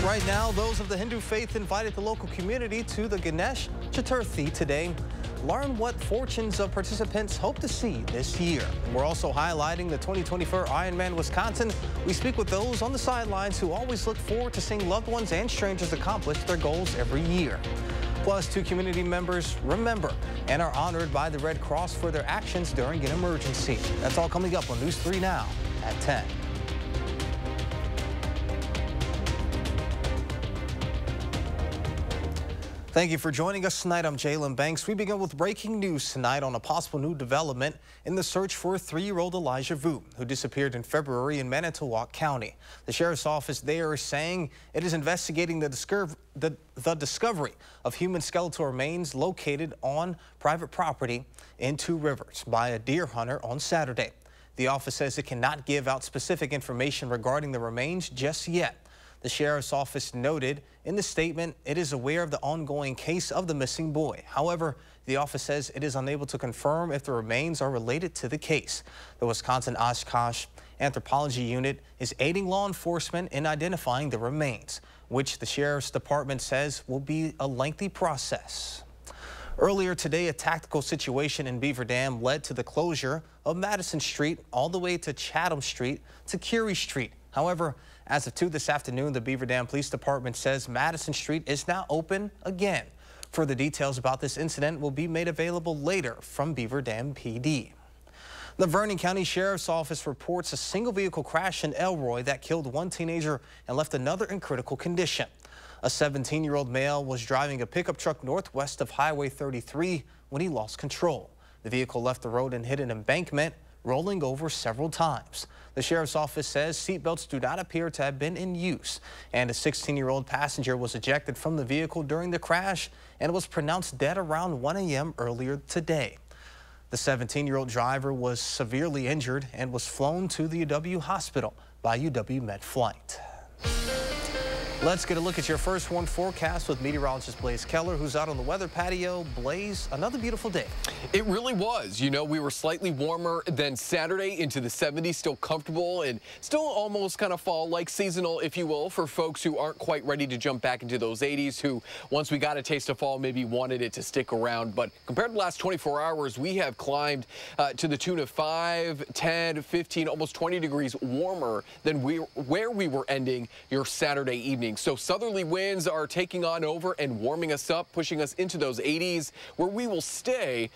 Right now, those of the Hindu faith invited the local community to the Ganesh Chaturthi today. Learn what fortunes of participants hope to see this year. We're also highlighting the 2024 Ironman Wisconsin. We speak with those on the sidelines who always look forward to seeing loved ones and strangers accomplish their goals every year. Plus, 2 community members remember and are honored by the Red Cross for their actions during an emergency. That's all coming up on News 3 Now at 10. Thank you for joining us tonight. I'm Jalen Banks. We begin with breaking news tonight on a possible new development in the search for 3-year-old Elijah Vu, who disappeared in February in Manitowoc County. The sheriff's office there is saying it is investigating the discovery of human skeletal remains located on private property in 2 Rivers by a deer hunter on Saturday. The office says it cannot give out specific information regarding the remains just yet. The sheriff's office noted in the statement it is aware of the ongoing case of the missing boy. However, the office says it is unable to confirm if the remains are related to the case. The Wisconsin Oshkosh Anthropology Unit is aiding law enforcement in identifying the remains, which the sheriff's department says will be a lengthy process. Earlier today, a tactical situation in Beaver Dam led to the closure of Madison Street all the way to Chatham Street to Curie Street. However, as of 2 this afternoon, the Beaver Dam Police Department says Madison Street is now open again. Further details about this incident will be made available later from Beaver Dam PD. The Vernon County Sheriff's Office reports a single vehicle crash in Elroy that killed 1 teenager and left another in critical condition. A 17-year-old male was driving a pickup truck northwest of Highway 33 when he lost control. The vehicle left the road and hit an embankment, rolling over several times. The sheriff's office says seatbelts do not appear to have been in use, and a 16-year-old passenger was ejected from the vehicle during the crash and was pronounced dead around 1 a.m. earlier today. The 17-year-old driver was severely injured and was flown to the UW hospital by UW Med flight. Let's get a look at your first warn forecast with meteorologist Blaze Keller, who's out on the weather patio. Blaze, another beautiful day. It really was. You know, we were slightly warmer than Saturday, into the 70s, still comfortable and still almost kind of fall-like, seasonal, if you will, for folks who aren't quite ready to jump back into those 80s, who, once we got a taste of fall, maybe wanted it to stick around. But compared to the last 24 hours, we have climbed to the tune of 5, 10, 15, almost 20 degrees warmer than where we were ending your Saturday evening. So southerly winds are taking on over and warming us up, pushing us into those 80s, where we will stay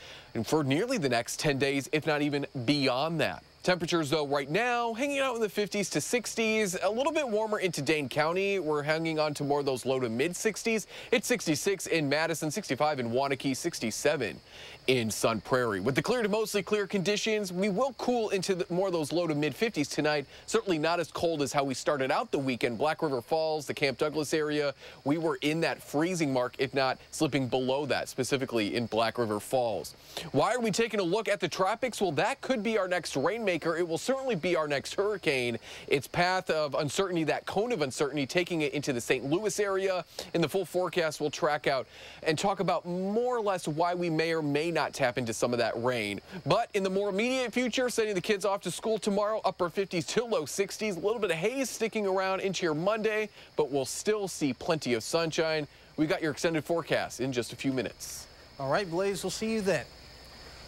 for nearly the next 10 days, if not even beyond that. Temperatures, though, right now hanging out in the 50s to 60s, a little bit warmer into Dane County. We're hanging on to more of those low to mid 60s. It's 66 in Madison, 65 in Waunakee, 67 in Sun Prairie. With the clear to mostly clear conditions, we will cool into more of those low to mid 50s tonight. Certainly not as cold as how we started out the weekend. Black River Falls, the Camp Douglas area, we were in that freezing mark, if not slipping below that, specifically in Black River Falls. Why are we taking a look at the tropics? Well, that could be our next rainmaker. It will certainly be our next hurricane. Its path of uncertainty, that cone of uncertainty, taking it into the St. Louis area. In the full forecast, we'll track out and talk about more or less why we may or may not tap into some of that rain. But in the more immediate future, sending the kids off to school tomorrow, upper 50s to low 60s. A little bit of haze sticking around into your Monday, but we'll still see plenty of sunshine. We got your extended forecast in just a few minutes. All right, Blaze, we'll see you then.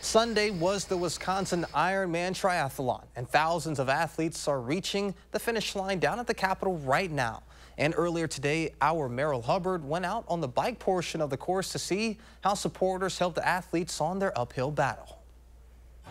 Sunday was the Wisconsin Ironman Triathlon, and thousands of athletes are reaching the finish line down at the Capitol right now. And earlier today, our Merrill Hubbard went out on the bike portion of the course to see how supporters helped the athletes on their uphill battle.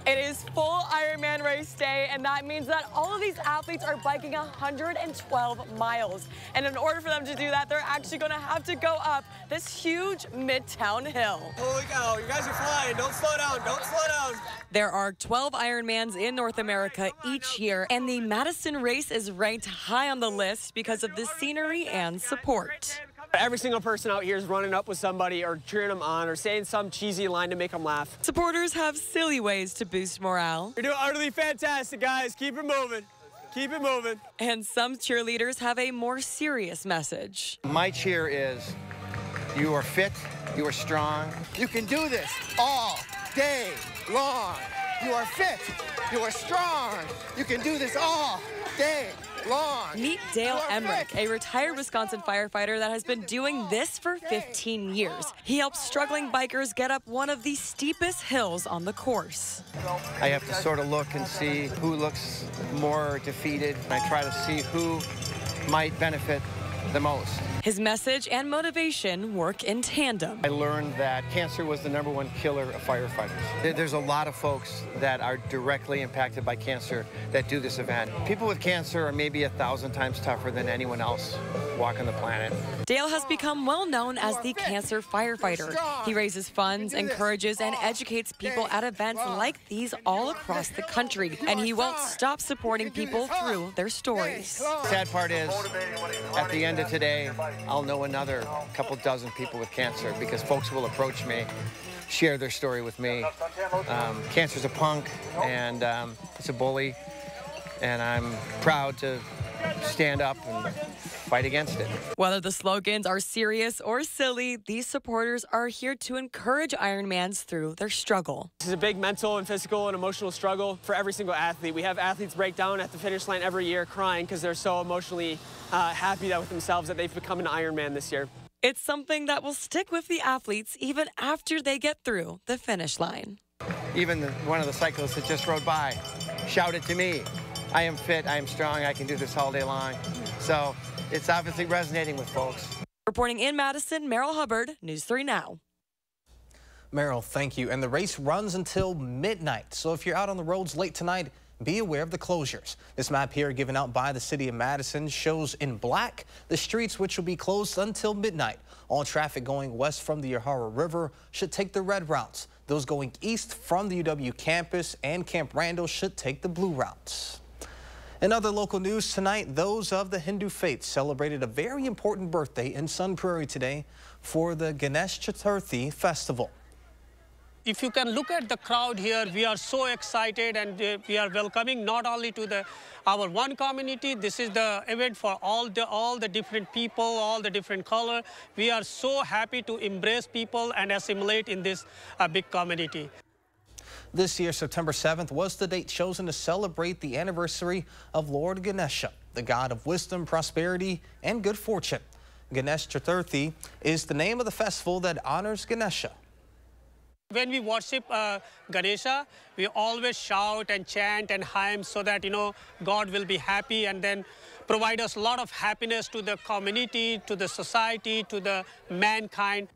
It is full Ironman race day, and that means that all of these athletes are biking 112 miles. And in order for them to do that, they're actually going to have to go up this huge Midtown hill. Holy cow, you guys are flying. Don't slow down. Don't slow down. There are 12 Ironmans in North America each year, and the Madison race is ranked high on the list because of the scenery and support. Every single person out here is running up with somebody or cheering them on or saying some cheesy line to make them laugh. Supporters have silly ways to boost morale. You're doing utterly fantastic, guys. Keep it moving. Keep it moving. And some cheerleaders have a more serious message. My cheer is, you are fit, you are strong. You can do this all day long. You are fit, you are strong. You can do this all day long. Meet Dale Emmerich, a retired Wisconsin firefighter that has been doing this for 15 years. He helps struggling bikers get up one of the steepest hills on the course. I have to sort of look and see who looks more defeated. I try to see who might benefit the most. His message and motivation work in tandem. I learned that cancer was the #1 killer of firefighters. There's a lot of folks that are directly impacted by cancer that do this event. People with cancer are maybe 1,000 times tougher than anyone else walking the planet. Dale has become well known as the cancer firefighter. He raises funds, encourages, and educates people at events like these all across the country. And he won't stop supporting people through their stories. Sad part is, at the end of today, I'll know another couple dozen people with cancer because folks will approach me, share their story with me. Cancer's a punk and it's a bully, and I'm proud to stand up and fight against it. Whether the slogans are serious or silly, these supporters are here to encourage Ironmans through their struggle. This is a big mental and physical and emotional struggle for every single athlete. We have athletes break down at the finish line every year crying because they're so emotionally happy with themselves that they've become an Ironman this year. It's something that will stick with the athletes even after they get through the finish line. Even one of the cyclists that just rode by shouted to me, "I am fit, I am strong, I can do this all day long." So it's obviously resonating with folks. Reporting in Madison, Merrill Hubbard, News 3 Now. Merrill, thank you. And the race runs until midnight. So if you're out on the roads late tonight, be aware of the closures. This map here given out by the city of Madison shows in black the streets which will be closed until midnight. All traffic going west from the Yahara River should take the red routes. Those going east from the UW campus and Camp Randall should take the blue routes. In other local news tonight, those of the Hindu faith celebrated a very important birthday in Sun Prairie today for the Ganesh Chaturthi festival. If you can look at the crowd here, we are so excited, and we are welcoming not only to our one community. This is the event for all the different people, all the different color. We are so happy to embrace people and assimilate in this big community. This year, September 7th, was the date chosen to celebrate the anniversary of Lord Ganesha, the god of wisdom, prosperity, and good fortune. Ganesh Chaturthi is the name of the festival that honors Ganesha. When we worship Ganesha, we always shout and chant and hymn so that, God will be happy and then provide us a lot of happiness to the community, to the society, to the mankind.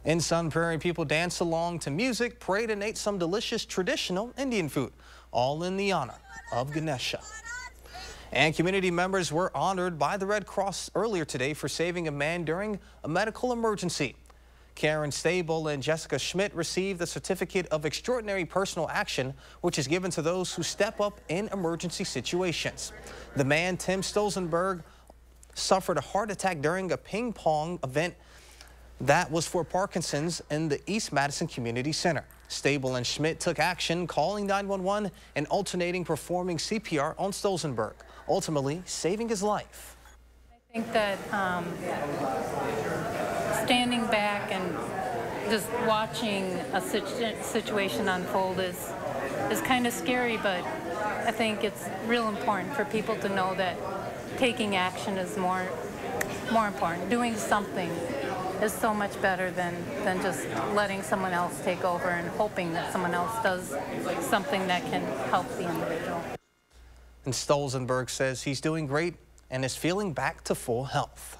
In Sun Prairie, people danced along to music, prayed, and ate some delicious traditional Indian food, all in the honor of Ganesha. And community members were honored by the Red Cross earlier today for saving a man during a medical emergency. Karen Stable and Jessica Schmidt received the Certificate of Extraordinary Personal Action, which is given to those who step up in emergency situations. The man, Tim Stolzenberg, suffered a heart attack during a ping pong event that was for Parkinson's in the East Madison Community Center. Stable and Schmidt took action, calling 911 and alternating performing CPR on Stolzenberg, ultimately saving his life. I think that standing back and just watching a situation unfold is kind of scary, but I think it's real important for people to know that taking action is more important. Doing something is so much better than just letting someone else take over and hoping that someone else does something that can help the individual. And Stolzenberg says he's doing great and is feeling back to full health.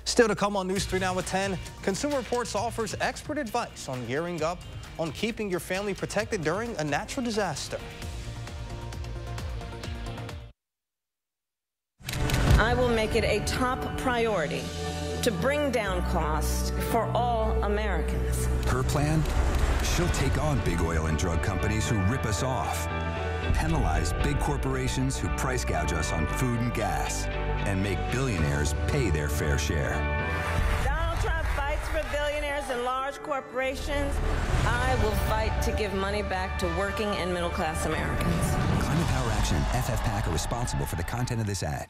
Still to come on News 3 Now at 10, Consumer Reports offers expert advice on gearing up on keeping your family protected during a natural disaster. I will make it a top priority to bring down costs for all Americans. Her plan? She'll take on big oil and drug companies who rip us off, penalize big corporations who price gouge us on food and gas, and make billionaires pay their fair share. Donald Trump fights for billionaires and large corporations. I will fight to give money back to working and middle-class Americans. Climate Power Action and FFPAC are responsible for the content of this ad.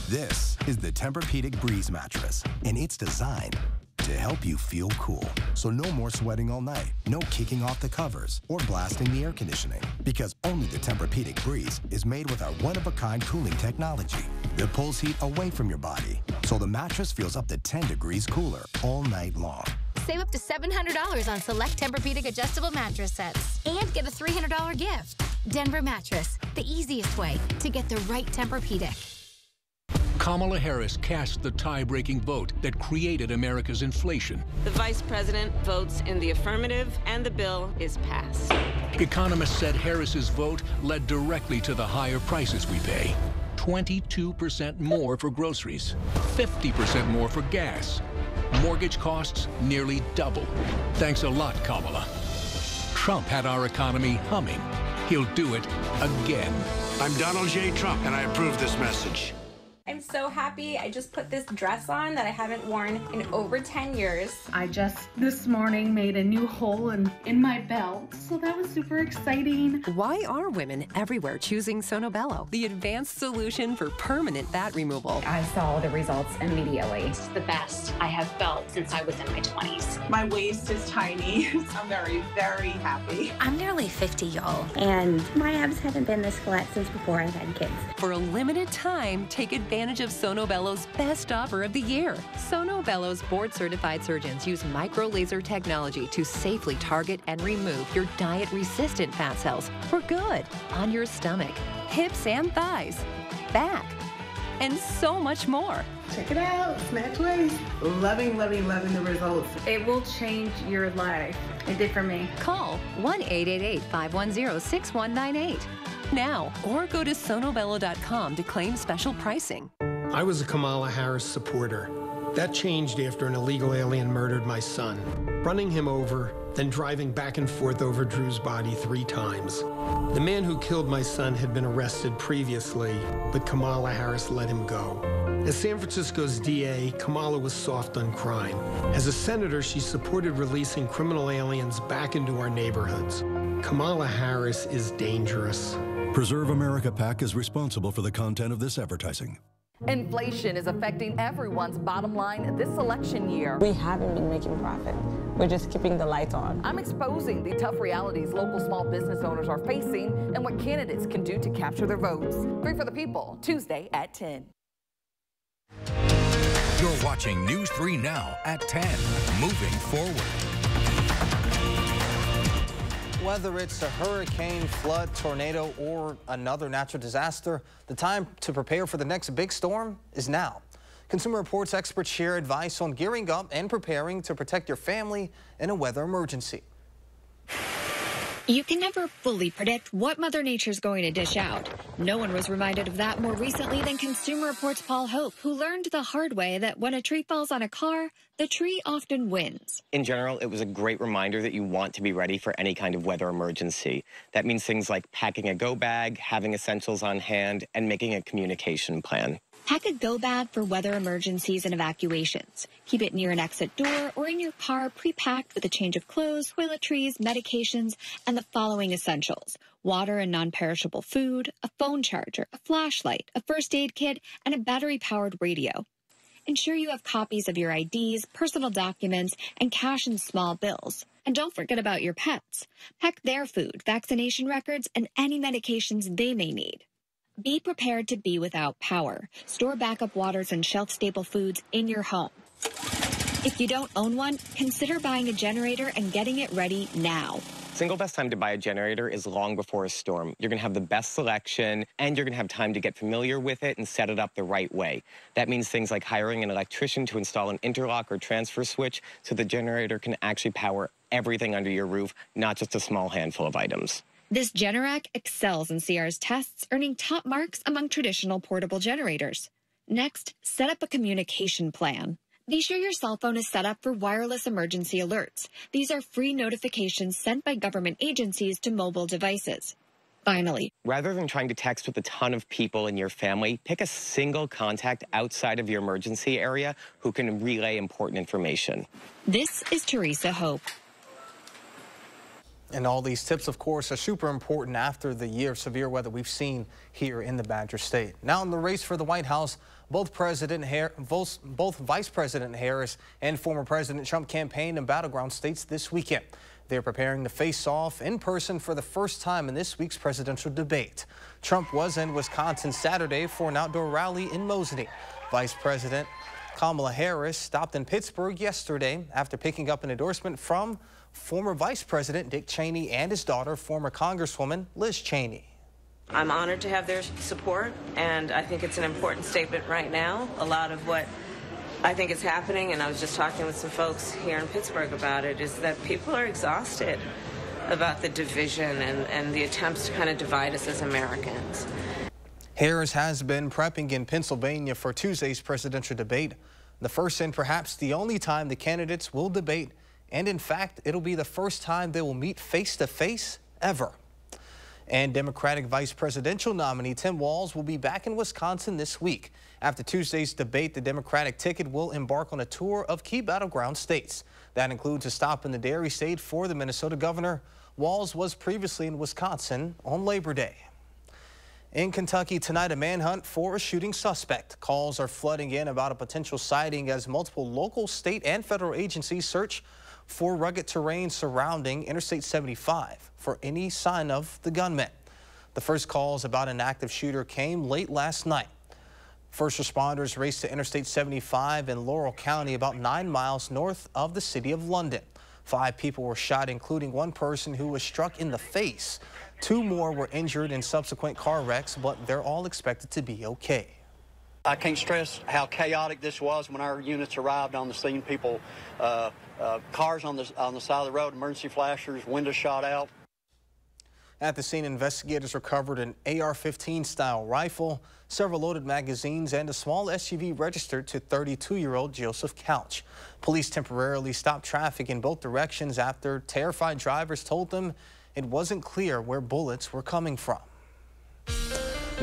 This is the Tempur-Pedic Breeze mattress, and it's designed to help you feel cool. So no more sweating all night, no kicking off the covers or blasting the air conditioning. Because only the Tempur-Pedic Breeze is made with our one-of-a-kind cooling technology that pulls heat away from your body. So the mattress feels up to 10 degrees cooler all night long. Save up to $700 on select Tempur-Pedic adjustable mattress sets and get a $300 gift. Denver Mattress, the easiest way to get the right Tempur-Pedic. Kamala Harris cast the tie-breaking vote that created America's inflation. The vice president votes in the affirmative, and the bill is passed. Economists said Harris's vote led directly to the higher prices we pay. 22% more for groceries, 50% more for gas. Mortgage costs nearly double. Thanks a lot, Kamala. Trump had our economy humming. He'll do it again. I'm Donald J. Trump, and I approve this message. I'm so happy. I just put this dress on that I haven't worn in over 10 years. I just this morning made a new hole in my belt, so that was super exciting. Why are women everywhere choosing Sono Bello, the advanced solution for permanent fat removal? I saw the results immediately. It's the best I have felt since I was in my 20s. My waist is tiny. I'm very, very happy. I'm nearly 50, y'all, and my abs haven't been this flat since before I've had kids. For a limited time, take advantage of Sono Bello's best offer of the year. Sono Bello's board-certified surgeons use micro-laser technology to safely target and remove your diet-resistant fat cells for good on your stomach, hips and thighs, back, and so much more. Check it out, snatch waist. Loving, loving, loving the results. It will change your life. It did for me. Call 1-888-510-6198 now or go to sonobello.com to claim special pricing. I was a Kamala Harris supporter. That changed after an illegal alien murdered my son, running him over, then driving back and forth over Drew's body 3 times. The man who killed my son had been arrested previously, but Kamala Harris let him go. As San Francisco's DA, Kamala was soft on crime. As a senator, she supported releasing criminal aliens back into our neighborhoods. Kamala Harris is dangerous. Preserve America PAC is responsible for the content of this advertising. Inflation is affecting everyone's bottom line this election year. We haven't been making profit. We're just keeping the lights on. I'm exposing the tough realities local small business owners are facing and what candidates can do to capture their votes. 3 for the People, Tuesday at 10. You're watching News 3 Now at 10. Moving forward. Whether it's a hurricane, flood, tornado, or another natural disaster, the time to prepare for the next big storm is now. Consumer Reports experts share advice on gearing up and preparing to protect your family in a weather emergency. You can never fully predict what Mother Nature's going to dish out. No one was reminded of that more recently than Consumer Reports' Paul Hope, who learned the hard way that when a tree falls on a car, the tree often wins. In general, it was a great reminder that you want to be ready for any kind of weather emergency. That means things like packing a go bag, having essentials on hand, and making a communication plan. Pack a go bag for weather emergencies and evacuations. Keep it near an exit door or in your car pre-packed with a change of clothes, toiletries, medications, and the following essentials: water and non-perishable food, a phone charger, a flashlight, a first aid kit, and a battery-powered radio. Ensure you have copies of your IDs, personal documents, and cash and small bills. And don't forget about your pets. Pack their food, vaccination records, and any medications they may need. Be prepared to be without power. Store backup waters and shelf-stable foods in your home. If you don't own one, consider buying a generator and getting it ready now. Single best time to buy a generator is long before a storm. You're going to have the best selection, and you're going to have time to get familiar with it and set it up the right way. That means things like hiring an electrician to install an interlock or transfer switch so the generator can actually power everything under your roof, not just a small handful of items. This Generac excels in CR's tests, earning top marks among traditional portable generators. Next, set up a communication plan. Be sure your cell phone is set up for wireless emergency alerts. These are free notifications sent by government agencies to mobile devices. Finally, rather than trying to text with a ton of people in your family, pick a single contact outside of your emergency area who can relay important information. This is Teresa Hope. And all these tips, of course, are super important after the year of severe weather we've seen here in the Badger State. Now in the race for the White House, Both Vice President Harris and former President Trump campaigned in battleground states this weekend. They're preparing to face off in person for the first time in this week's presidential debate. Trump was in Wisconsin Saturday for an outdoor rally in Mosinee. Vice President Kamala Harris stopped in Pittsburgh yesterday after picking up an endorsement from former Vice President Dick Cheney and his daughter, former Congresswoman Liz Cheney. I'm honored to have their support, and I think it's an important statement right now. A lot of what I think is happening, and I was just talking with some folks here in Pittsburgh about it, is that people are exhausted about the division and the attempts to kind of divide us as Americans. Harris has been prepping in Pennsylvania for Tuesday's presidential debate, the first and perhaps the only time the candidates will debate, and in fact, it'll be the first time they will meet face-to-face ever. And Democratic vice presidential nominee Tim Walz will be back in Wisconsin this week. After Tuesday's debate, the Democratic ticket will embark on a tour of key battleground states. That includes a stop in the Dairy State for the Minnesota governor. Walz was previously in Wisconsin on Labor Day. In Kentucky tonight, a manhunt for a shooting suspect. Calls are flooding in about a potential sighting as multiple local, state, and federal agencies search for rugged terrain surrounding Interstate 75 for any sign of the gunman. The first calls about an active shooter came late last night. First responders raced to Interstate 75 in Laurel County, about 9 miles north of the city of London. 5 people were shot, including one person who was struck in the face. 2 more were injured in subsequent car wrecks, but they're all expected to be okay. I can't stress how chaotic this was when our units arrived on the scene. People, cars on the side of the road, emergency flashers, windows shot out. At the scene, investigators recovered an AR-15 style rifle, several loaded magazines, and a small SUV registered to 32-year-old Joseph Couch. Police temporarily stopped traffic in both directions after terrified drivers told them it wasn't clear where bullets were coming from.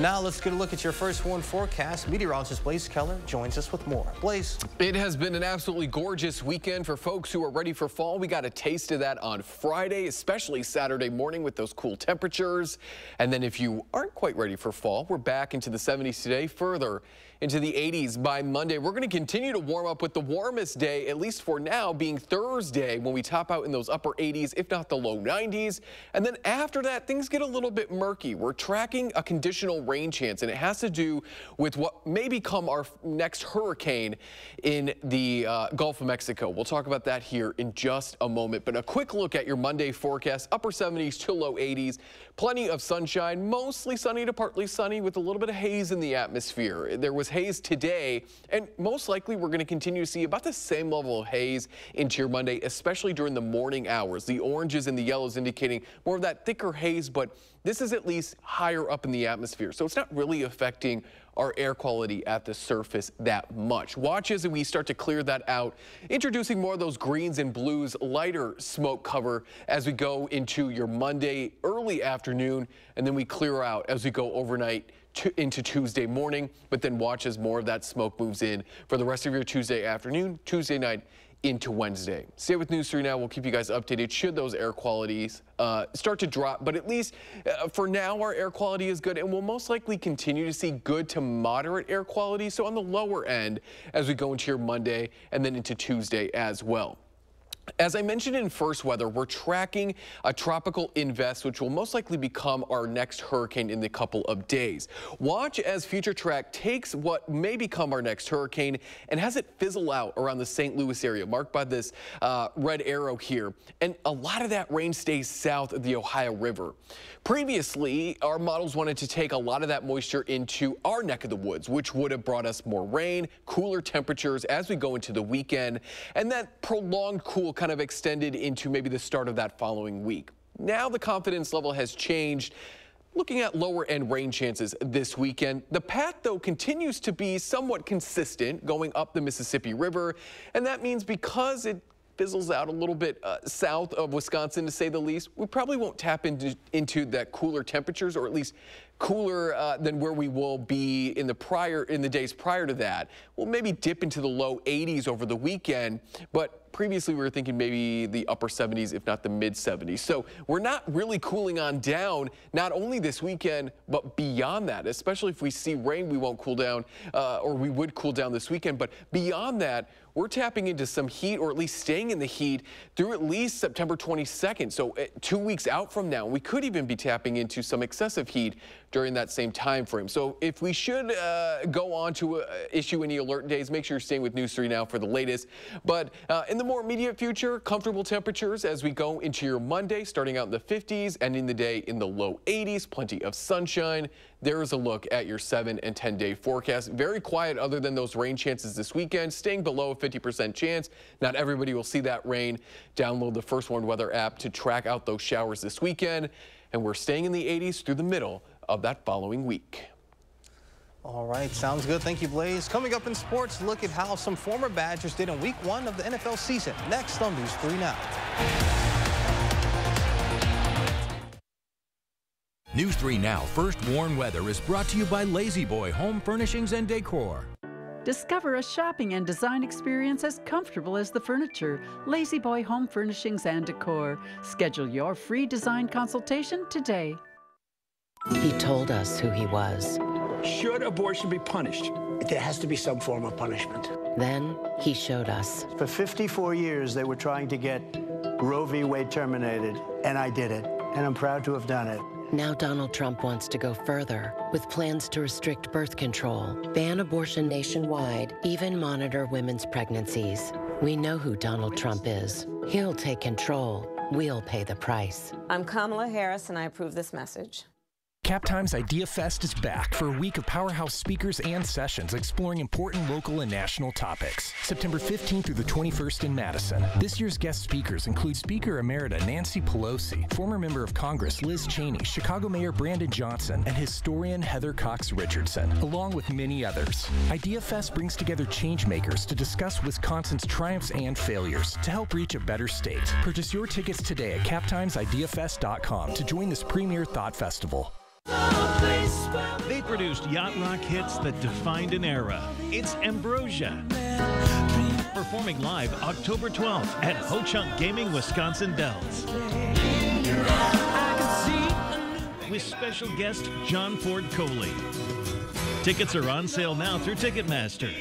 Now let's get a look at your first warn forecast. Meteorologist Blaze Keller joins us with more. Blaze. It has been an absolutely gorgeous weekend for folks who are ready for fall. We got a taste of that on Friday, especially Saturday morning with those cool temperatures. And then if you aren't quite ready for fall, we're back into the 70s today, further into the 80s by Monday. We're going to continue to warm up with the warmest day, at least for now, being Thursday when we top out in those upper 80s, if not the low 90s. And then after that, things get a little bit murky. We're tracking a conditional rain chance, and it has to do with what may become our next hurricane in the Gulf of Mexico. We'll talk about that here in just a moment. But a quick look at your Monday forecast, upper 70s to low 80s. Plenty of sunshine, mostly sunny to partly sunny with a little bit of haze in the atmosphere. There was haze today, and most likely we're going to continue to see about the same level of haze into your Monday, especially during the morning hours. The oranges and the yellows indicating more of that thicker haze, but this is at least higher up in the atmosphere, so it's not really affecting our air quality at the surface that much. Watch as we start to clear that out, introducing more of those greens and blues, lighter smoke cover as we go into your Monday early afternoon, and then we clear out as we go overnight into Tuesday morning, but then watch as more of that smoke moves in for the rest of your Tuesday afternoon, Tuesday night, into Wednesday. Stay with News 3 Now. We'll keep you guys updated should those air qualities start to drop. But at least for now, our air quality is good, and we'll most likely continue to see good to moderate air quality. So on the lower end as we go into your Monday and then into Tuesday as well. As I mentioned in first weather, we're tracking a tropical invest, which will most likely become our next hurricane in the couple of days. Watch as Future Track takes what may become our next hurricane and has it fizzle out around the St. Louis area, marked by this red arrow here. And a lot of that rain stays south of the Ohio River. Previously, our models wanted to take a lot of that moisture into our neck of the woods, which would have brought us more rain, cooler temperatures as we go into the weekend, and that prolonged cool kind of extended into maybe the start of that following week. Now the confidence level has changed. Looking at lower end rain chances this weekend, the path though continues to be somewhat consistent going up the Mississippi River, and that means because it fizzles out a little bit south of Wisconsin, to say the least, we probably won't tap into that cooler temperatures, or at least cooler than where we will be in the days prior to that. We'll maybe dip into the low 80s over the weekend, but previously we were thinking maybe the upper 70s, if not the mid 70s. So we're not really cooling on down, not only this weekend, but beyond that. Especially if we see rain, we won't cool down, or we would cool down this weekend. But beyond that, we're tapping into some heat, or at least staying in the heat through at least September 22nd. So 2 weeks out from now, we could even be tapping into some excessive heat during that same time frame. So if we should go on to issue any alert days, make sure you're staying with News 3 Now for the latest. But in the more immediate future, comfortable temperatures as we go into your Monday, starting out in the 50s, ending the day in the low 80s, plenty of sunshine. There is a look at your 7 and 10-day forecast. Very quiet other than those rain chances this weekend, staying below a 50% chance. Not everybody will see that rain. Download the First Warn Weather app to track out those showers this weekend. And we're staying in the 80s through the middle of that following week. All right, sounds good. Thank you, Blaze. Coming up in sports, look at how some former Badgers did in Week 1 of the NFL season. Next on News 3 Now. News 3 Now First Warn Weather is brought to you by Lazy Boy Home Furnishings and Decor. Discover a shopping and design experience as comfortable as the furniture. Lazy Boy Home Furnishings and Decor. Schedule your free design consultation today. He told us who he was. Should abortion be punished? There has to be some form of punishment. Then he showed us. For 54 years, they were trying to get Roe v. Wade terminated, and I did it, and I'm proud to have done it. Now Donald Trump wants to go further with plans to restrict birth control, ban abortion nationwide, even monitor women's pregnancies. We know who Donald Trump is. He'll take control. We'll pay the price. I'm Kamala Harris, and I approve this message. CapTime's Idea Fest is back for a week of powerhouse speakers and sessions exploring important local and national topics. September 15th through the 21st in Madison. This year's guest speakers include Speaker Emerita Nancy Pelosi, former member of Congress Liz Cheney, Chicago Mayor Brandon Johnson, and historian Heather Cox Richardson, along with many others. Idea Fest brings together changemakers to discuss Wisconsin's triumphs and failures to help reach a better state. Purchase your tickets today at captimesideafest.com to join this premier thought festival. They produced yacht rock hits that defined an era. It's Ambrosia. Performing live October 12th at Ho Chunk Gaming, Wisconsin Dells. With special guest John Ford Coley. Tickets are on sale now through Ticketmaster.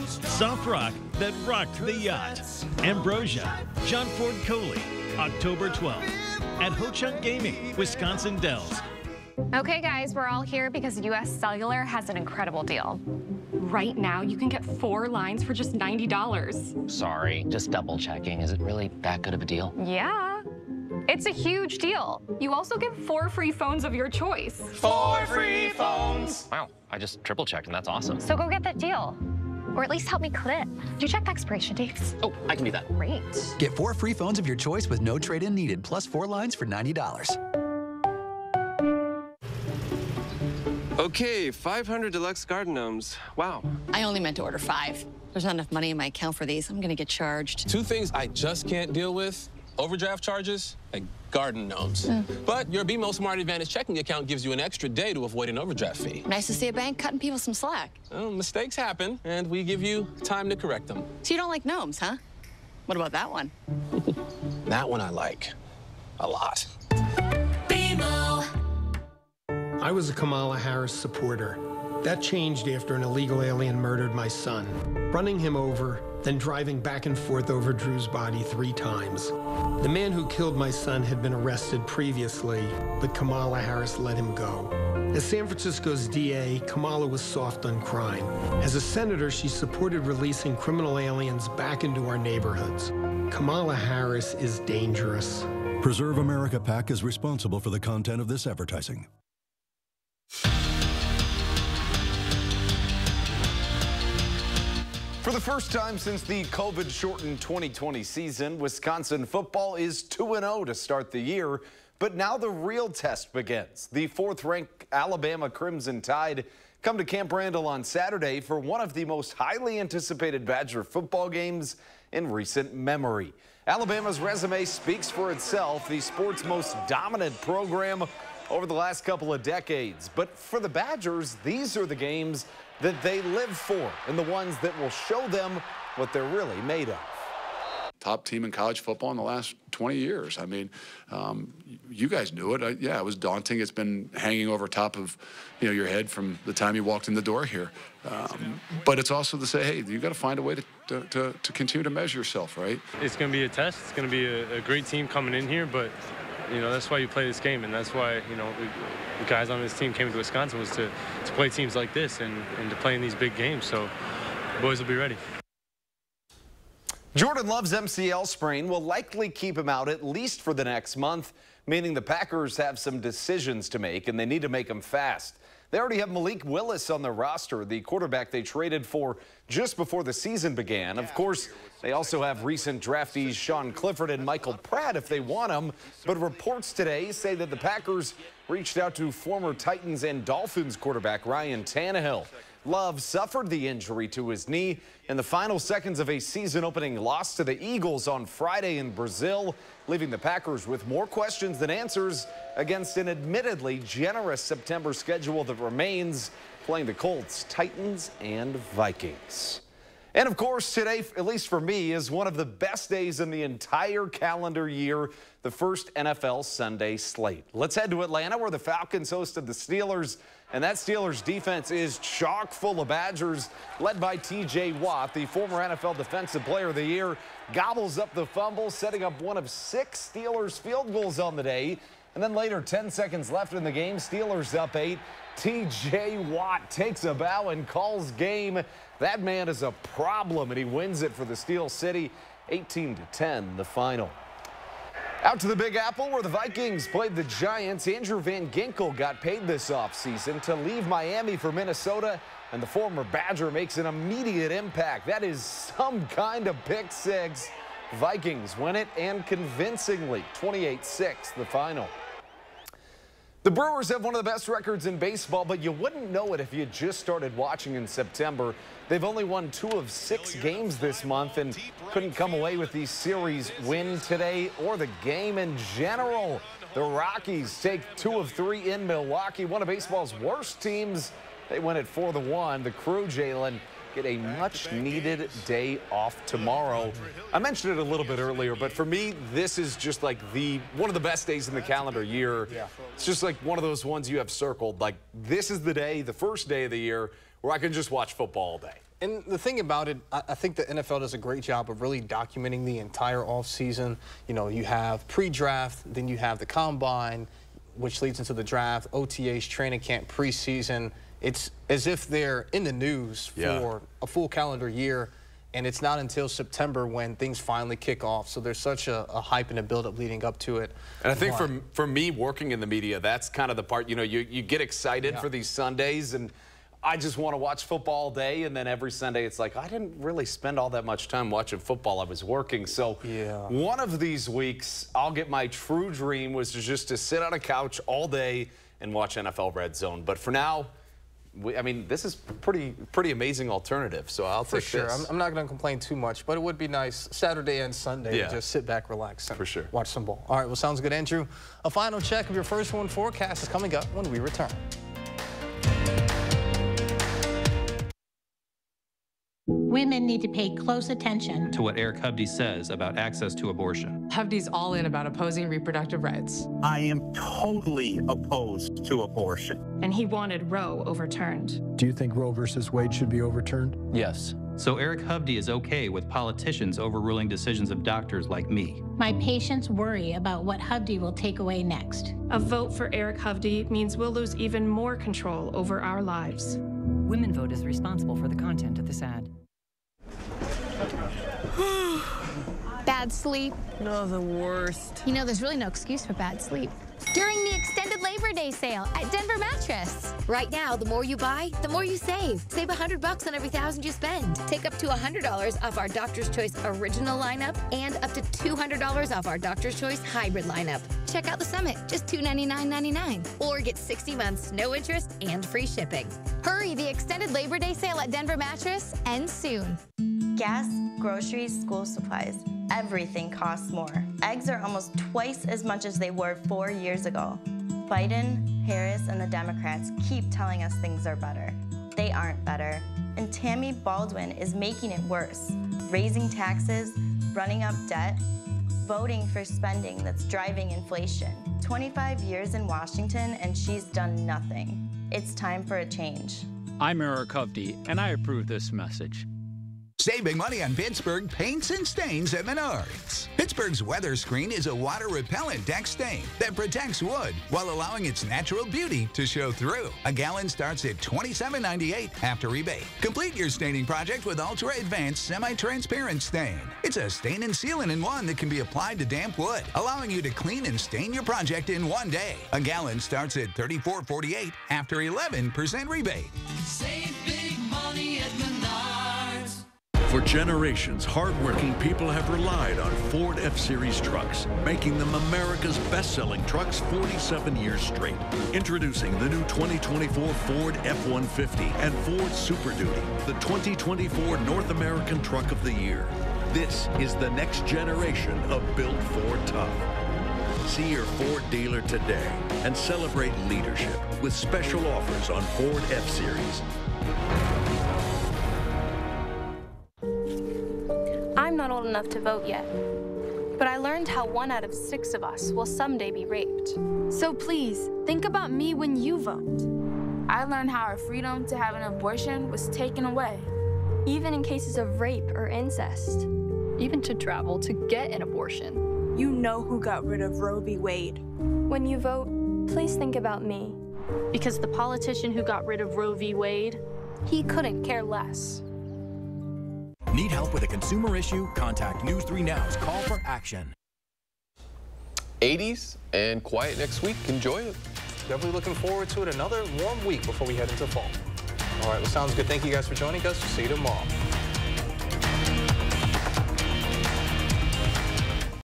Soft rock that rocked the yacht. Ambrosia, John Ford Coley, October 12th at Ho Chunk Gaming, Wisconsin Dells. Okay, guys, we're all here because US Cellular has an incredible deal. Right now, you can get 4 lines for just $90. Sorry, just double checking. Is it really that good of a deal? Yeah. It's a huge deal. You also get 4 free phones of your choice. 4 free phones! Wow, I just triple checked and that's awesome. So go get that deal. Or at least help me clip. Did you check the expiration dates? Oh, I can do that. Great. Get 4 free phones of your choice with no trade-in needed, plus 4 lines for $90. Okay, 500 deluxe garden gnomes. Wow. I only meant to order 5. There's not enough money in my account for these. I'm gonna get charged. 2 things I just can't deal with: overdraft charges and garden gnomes. But your BMO Smart Advantage checking account gives you an extra day to avoid an overdraft fee. Nice to see a bank cutting people some slack. Well, mistakes happen, and we give you time to correct them. So you don't like gnomes, huh? What about that one? That one I like a lot. BMO. I was a Kamala Harris supporter. That changed after an illegal alien murdered my son, running him over, then driving back and forth over Drew's body 3 times. The man who killed my son had been arrested previously, but Kamala Harris let him go. As San Francisco's DA, Kamala was soft on crime. As a senator, she supported releasing criminal aliens back into our neighborhoods. Kamala Harris is dangerous. Preserve America PAC is responsible for the content of this advertising. For the first time since the COVID-shortened 2020 season, Wisconsin football is 2-0 to start the year. But now the real test begins. The 4th-ranked Alabama Crimson Tide come to Camp Randall on Saturday for one of the most highly anticipated Badger football games in recent memory. Alabama's resume speaks for itself, the sport's most dominant program over the last couple of decades. But for the Badgers, these are the games that they live for and the ones that will show them what they're really made of. top team in college football in the last 20 years. I mean, you guys knew it. Yeah, it was daunting. It's been hanging over top of, your head from the time you walked in the door here. But it's also to say, hey, you got to find a way to continue to measure yourself, right? It's going to be a test. It's going to be a great team coming in here, but that's why you play this game, and that's why the guys on this team came to Wisconsin was to play teams like this and to play in these big games. So the boys will be ready. Jordan Love's MCL sprain will likely keep him out at least for the next month, meaning the Packers have some decisions to make, and they need to make them fast. They already have Malik Willis on their roster, the quarterback they traded for just before the season began. Of course, they also have recent draftees Sean Clifford and Michael Pratt if they want them. But reports today say that the Packers reached out to former Titans and Dolphins quarterback Ryan Tannehill. Love suffered the injury to his knee in the final seconds of a season-opening loss to the Eagles on Friday in Brazil, leaving the Packers with more questions than answers against an admittedly generous September schedule that remains, playing the Colts, Titans, and Vikings. And of course, today, at least for me, is one of the best days in the entire calendar year, the first NFL Sunday slate. Let's head to Atlanta, where the Falcons hosted the Steelers, and that Steelers defense is chock full of Badgers, led by T.J. Watt, the former NFL Defensive Player of the Year, gobbles up the fumble, setting up one of 6 Steelers field goals on the day. And then later, 10 seconds left in the game, Steelers up 8. T.J. Watt takes a bow and calls game. That man is a problem, and he wins it for the Steel City, 18-10, the final. Out to the Big Apple, where the Vikings played the Giants. Andrew Van Ginkel got paid this offseason to leave Miami for Minnesota, and the former Badger makes an immediate impact. That is some kind of pick six. Vikings win it, and convincingly, 28-6, the final. The Brewers have one of the best records in baseball, but you wouldn't know it if you just started watching in September. They've only won 2 of 6 games this month and couldn't come away with the series win today or the game in general. The Rockies take 2 of 3 in Milwaukee, one of baseball's worst teams. They win it 4-1. The Crew, Jalen, get a much-needed day off tomorrow. I mentioned it a little bit earlier, but for me, this is just like one of the best days in the calendar year. Yeah. It's just like one of those ones you have circled. Like, this is the day, the first day of the year, where I can just watch football all day. And the thing about it, I think the NFL does a great job of really documenting the entire offseason. You have pre-draft, then you have the combine, which leads into the draft, OTAs, training camp, preseason. It's as if they're in the news for a full calendar year, and it's not until September when things finally kick off. So there's such a hype and a buildup leading up to it. And I think for me, working in the media, that's kind of the part, you get excited for these Sundays, and I just want to watch football all day, and then every Sunday it's like, I didn't really spend all that much time watching football. I was working. So one of these weeks, I'll get my true dream was just to sit on a couch all day and watch NFL Red Zone. But for now, I mean, this is pretty amazing alternative, so I'll take this. I'm not going to complain too much, but it would be nice Saturday and Sunday to just sit back, relax, and watch some ball. All right, well, sounds good, Andrew. A final check of your first one forecast is coming up when we return. Women need to pay close attention to what Eric Hovde says about access to abortion. Hovde's all in about opposing reproductive rights. I am totally opposed to abortion. And he wanted Roe overturned. Do you think Roe versus Wade should be overturned? Yes. So Eric Hovde is okay with politicians overruling decisions of doctors like me. My patients worry about what Hovde will take away next. A vote for Eric Hovde means we'll lose even more control over our lives. Women Vote is responsible for the content of this ad. Bad sleep. No, the worst. There's really no excuse for bad sleep. During the extended Labor Day sale at Denver Mattress. Right now, the more you buy, the more you save. Save $100 on every $1,000 you spend. Take up to $100 off our Doctor's Choice Original lineup and up to $200 off our Doctor's Choice Hybrid lineup. Check out the Summit, just $299.99. Or get 60 months, no interest, and free shipping. Hurry, the extended Labor Day sale at Denver Mattress ends soon. Gas, groceries, school supplies. Everything costs more. Eggs are almost twice as much as they were 4 years ago. Biden, Harris, and the Democrats keep telling us things are better. They aren't better. And Tammy Baldwin is making it worse, raising taxes, running up debt, voting for spending that's driving inflation. 25 years in Washington and she's done nothing. It's time for a change. I'm Eric Hovde, and I approve this message. Saving money on Pittsburgh paints and stains at Menards. Pittsburgh's Weather Screen is a water-repellent deck stain that protects wood while allowing its natural beauty to show through. A gallon starts at $27.98 after rebate. Complete your staining project with ultra-advanced semi-transparent stain. It's a stain and sealant in one that can be applied to damp wood, allowing you to clean and stain your project in one day. A gallon starts at $34.48 after 11% rebate. Save big money at Menards. For generations, hardworking people have relied on Ford F-Series trucks, making them America's best-selling trucks 47 years straight. Introducing the new 2024 Ford F-150 and Ford Super Duty, the 2024 North American Truck of the Year. This is the next generation of Built Ford Tough. See your Ford dealer today and celebrate leadership with special offers on Ford F-Series. I'm not old enough to vote yet, but I learned how 1 out of 6 of us will someday be raped. So please, think about me when you vote. I learned how our freedom to have an abortion was taken away. Even in cases of rape or incest. Even to travel to get an abortion. You know who got rid of Roe v. Wade. When you vote, please think about me. Because the politician who got rid of Roe v. Wade, he couldn't care less. Need help with a consumer issue? Contact News 3 Now's Call for Action. 80s and quiet next week. Enjoy it. Definitely looking forward to it. Another warm week before we head into fall. All right, well, sounds good. Thank you guys for joining us. See you tomorrow.